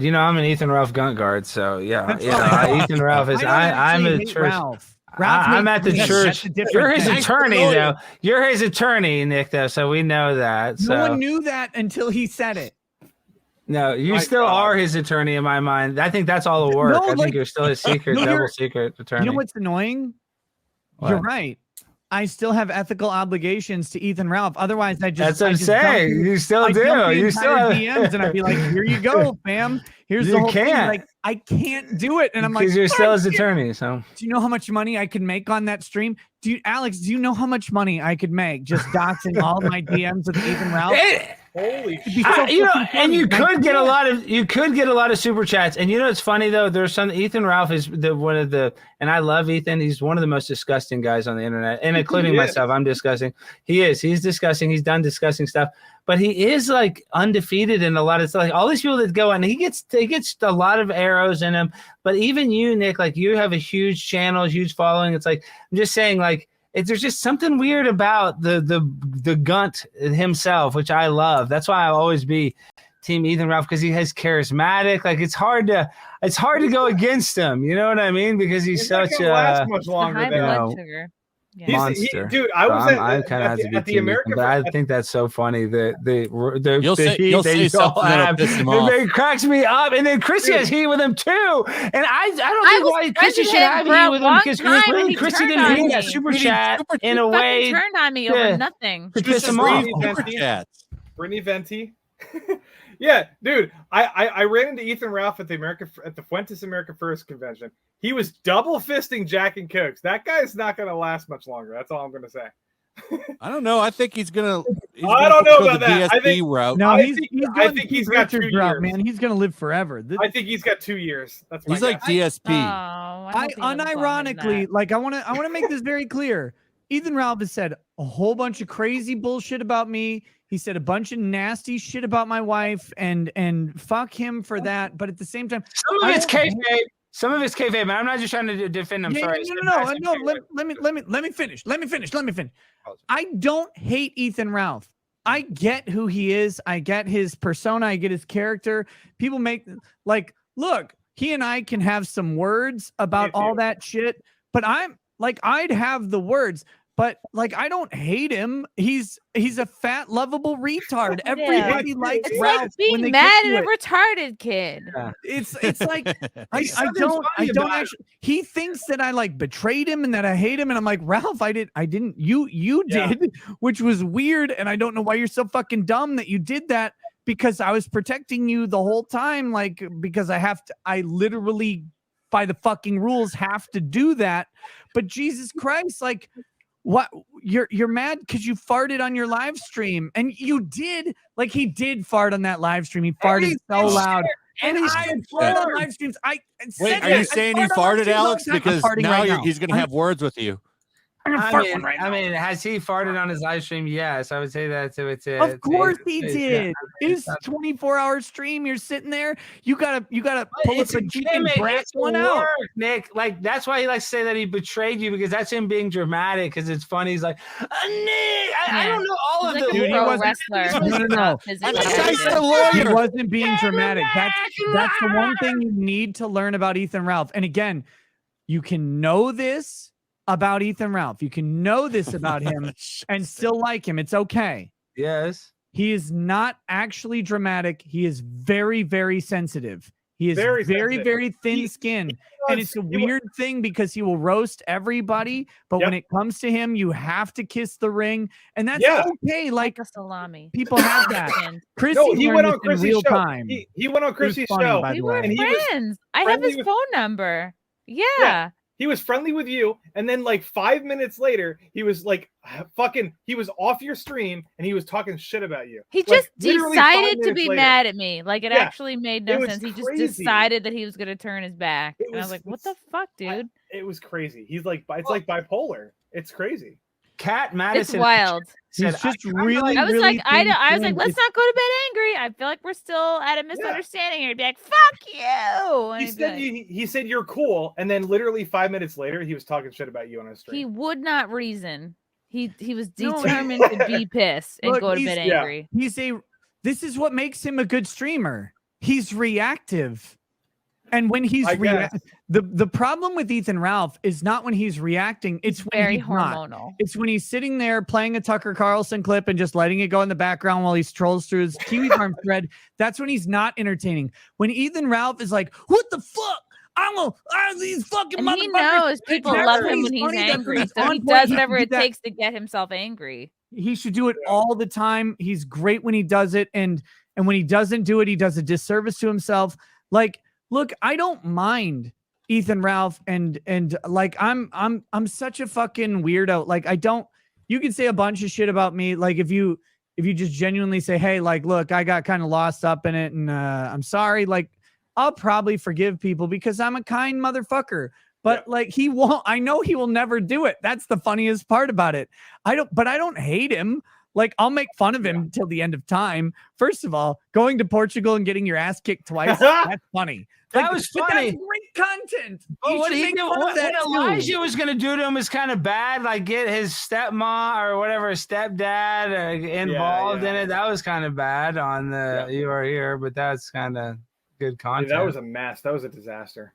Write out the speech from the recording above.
You know, I'm an Ethan Ralph Gunt guard, so yeah. Ethan Ralph is. I'm a church. Ralph. I'm at the church. You're his attorney, though. You're his attorney, Nick, though, so we know that. No one knew that until he said it. No, you still are his attorney in my mind. I think that's all the work. I think you're still his double secret attorney. You know what's annoying? What? You're right. I still have ethical obligations to Ethan Ralph. Otherwise, that's what I'm saying. You still do. You still have DMs, and I'd be like, "Here you go, fam. Here's the whole thing." Like, I can't do it, and I'm like, "Because you're still his attorney." So, do you know how much money I could make on that stream? Alex? Do you know how much money I could make just doxing all of my DMs with Ethan Ralph? Holy shit! And you could get a lot of super chats. And you know, it's funny though. There's some Ethan Ralph is one of the, and I love Ethan. He's one of the most disgusting guys on the internet, and including myself. I'm disgusting. He is. He's disgusting. He's done disgusting stuff. But he is like undefeated in a lot of stuff. Like all these people that go and he gets a lot of arrows in him. But even you, Nick, like you have a huge channel, huge following. It's like I'm just saying, like there's just something weird about the Gunt himself, which I love. That's why I'll always be Team Ethan Ralph because he has charismatic. Like it's hard to go against him. You know what I mean? Because he's such a much longer blood sugar. Yeah. Monster, dude. I was I kind of have to be the American. But I think that's so funny. You'll say something that'll piss him off. It cracks me up, and then Chrissy has heat with him too. And I don't know why Chrissy should have heat with him because really Chrissy didn't read that super chat in a way. Turned on me over nothing to piss him off. Brittany Venti. Yeah, dude. I ran into Ethan Ralph at the Fuentes America First convention. He was double fisting Jack and Cokes. That guy's not going to last much longer. That's all I'm going to say. I don't know. I think he's going to. I don't know about that. I think route. No, I think he's got 2 years. Route, man, he's going to live forever. I think he's got 2 years. That's he's like DSP. I unironically, like, I want to make this very clear. Ethan Ralph has said a whole bunch of crazy bullshit about me. He said a bunch of nasty shit about my wife, and fuck him for that. But at the same time, some of it's kayfabe. Some of it's kayfabe. I'm not just trying to defend him. Sorry. No. Let me finish. I don't hate Ethan Ralph. I get who he is. I get his persona. I get his character. People make like, look, he and I can have some words about all that shit. But I'm like, I'd have the words. But like, I don't hate him. He's a fat, lovable retard. Everybody likes Ralph. Like being mad at a retarded kid. Yeah. It's like I don't actually. He thinks that I like betrayed him and that I hate him, and I'm like, Ralph, I didn't. You did, which was weird, and I don't know why you're so fucking dumb that you did that because I was protecting you the whole time, like because I literally by the fucking rules have to do that. But Jesus Christ, like. What you're mad because you farted on your live stream, and you did, like he did fart on that live stream. He farted so loud. And I fart on live streams. Wait, are you saying you farted, Alex? Because now he's going to have words with you. I mean, has he farted on his live stream? Yes, I would say that too. Of course he did. It's 24-hour stream. You're sitting there. You gotta pull up a chicken breast one out, Nick. Like that's why he likes to say that he betrayed you because that's him being dramatic. Because it's funny. He's like, Nick, I don't know all of the. Dude, he wasn't. No. He wasn't being dramatic. That's the one thing you need to learn about Ethan Ralph. And again, you can know this about Ethan Ralph. You can know this about him and still like him. It's okay. Yes. He is not actually dramatic. He is very, very sensitive. He is very, very thin-skinned. And it's a weird thing because he will roast everybody, but when it comes to him, you have to kiss the ring. And that's okay. Like a salami. People have that. Chrissy he went on Chrissy's show. Time. He went on Chrissy's show. We were friends. I have his phone number. Yeah. He was friendly with you, and then like 5 minutes later, he was like he was off your stream, and he was talking shit about you. He just decided to be mad at me. Like it actually made no sense. He just decided that he was going to turn his back. And I was like, what the fuck, dude? It was crazy. He's like, it's like bipolar. It's crazy. Cat Madison. It's wild. He's just really. I was like, let's not go to bed angry. I feel like we're still at a misunderstanding here. He'd be like, fuck you. And he said you're cool, and then literally 5 minutes later, he was talking shit about you on his stream. He would not reason. He was determined to be pissed and go to bed angry. This is what makes him a good streamer. he's reactive. And when he's the problem with Ethan Ralph is not when he's reacting, it's when very he's hormonal. Not. It's when he's sitting there playing a Tucker Carlson clip and just letting it go in the background while he strolls through his Kiwi Farm thread. That's when he's not entertaining. When Ethan Ralph is like, what the fuck? These fucking and motherfuckers. He knows people love him when he's angry. So he does whatever it takes to get himself angry. He should do it all the time. He's great when he does it. And when he doesn't do it, he does a disservice to himself. Like, look, I don't mind Ethan Ralph and like I'm such a fucking weirdo. Like you can say a bunch of shit about me. Like if you just genuinely say, hey, like, look, I got kind of lost up in it and I'm sorry. Like I'll probably forgive people because I'm a kind motherfucker. But like he won't, I know he will never do it. That's the funniest part about it. I don't hate him. Like, I'll make fun of him till the end of time. First of all, going to Portugal and getting your ass kicked twice, that's funny. That was funny. That's great content. But what Elijah was going to do to him is kind of bad. Like, get his stepmom or whatever, stepdad involved in it. That was kind of bad on the You Are Here, but that's kind of good content. Dude, that was a mess. That was a disaster.